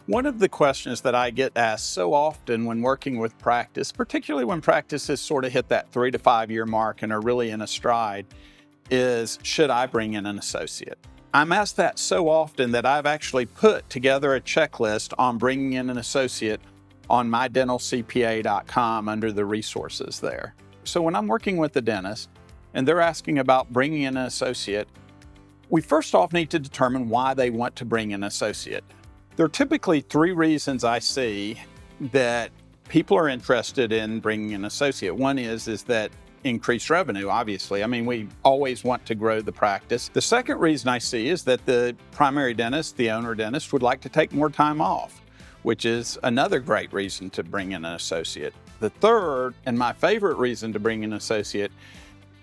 One of the questions that I get asked so often when working with practice, particularly when practice has sort of hit that 3 to 5 year mark and are really in a stride, is should I bring in an associate? I'm asked that so often that I've actually put together a checklist on bringing in an associate on mydentalcpa.com under the resources there. So when I'm working with the dentist and they're asking about bringing in an associate, we first off need to determine why they want to bring in an associate. There are typically 3 reasons I see that people are interested in bringing an associate. One is that increased revenue, obviously. I mean, we always want to grow the practice. The second reason I see is that the primary dentist, the owner dentist, would like to take more time off, which is another great reason to bring in an associate. The third, and my favorite reason to bring in an associate,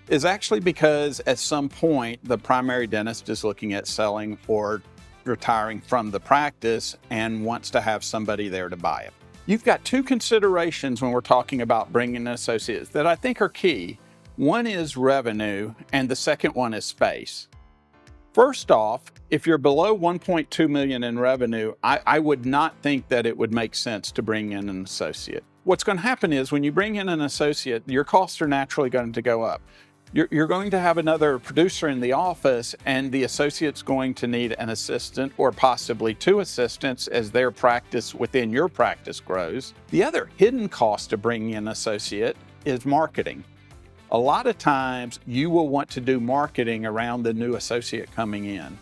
is actually because at some point the primary dentist is looking at selling or retiring from the practice and wants to have somebody there to buy it. You've got 2 considerations when we're talking about bringing in associates that I think are key. One is revenue, and the second one is space. First off, if you're below 1.2 million in revenue, I would not think that it would make sense to bring in an associate. What's going to happen is when you bring in an associate, your costs are naturally going to go up. You're going to have another producer in the office, and the associate's going to need an assistant or possibly 2 assistants as their practice within your practice grows. The other hidden cost of bringing in an associate is marketing. A lot of times you will want to do marketing around the new associate coming in.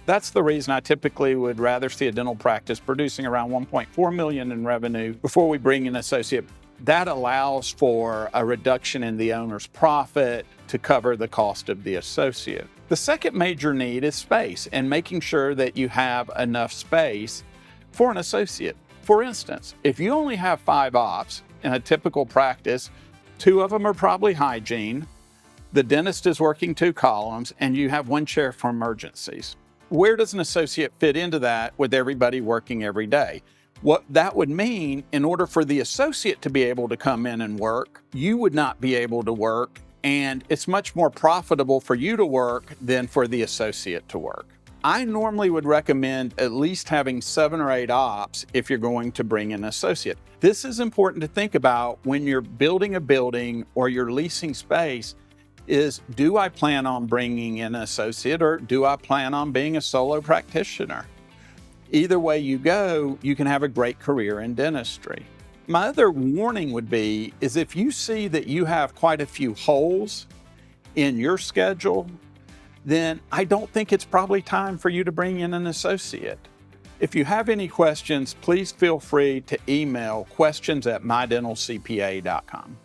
That's the reason I typically would rather see a dental practice producing around 1.4 million in revenue before we bring in an associate. That allows for a reduction in the owner's profit to cover the cost of the associate. The second major need is space and making sure that you have enough space for an associate. For instance, if you only have 5 ops in a typical practice, 2 of them are probably hygiene, the dentist is working 2 columns, and you have 1 chair for emergencies. Where does an associate fit into that with everybody working every day? What that would mean, in order for the associate to be able to come in and work, you would not be able to work, and it's much more profitable for you to work than for the associate to work. I normally would recommend at least having 7 or 8 ops if you're going to bring in an associate. This is important to think about when you're building a building or you're leasing space. Is, do I plan on bringing in an associate, or do I plan on being a solo practitioner? Either way you go, you can have a great career in dentistry. My other warning would be is if you see that you have quite a few holes in your schedule, then I don't think it's probably time for you to bring in an associate. If you have any questions, please feel free to email questions@mydentalcpa.com.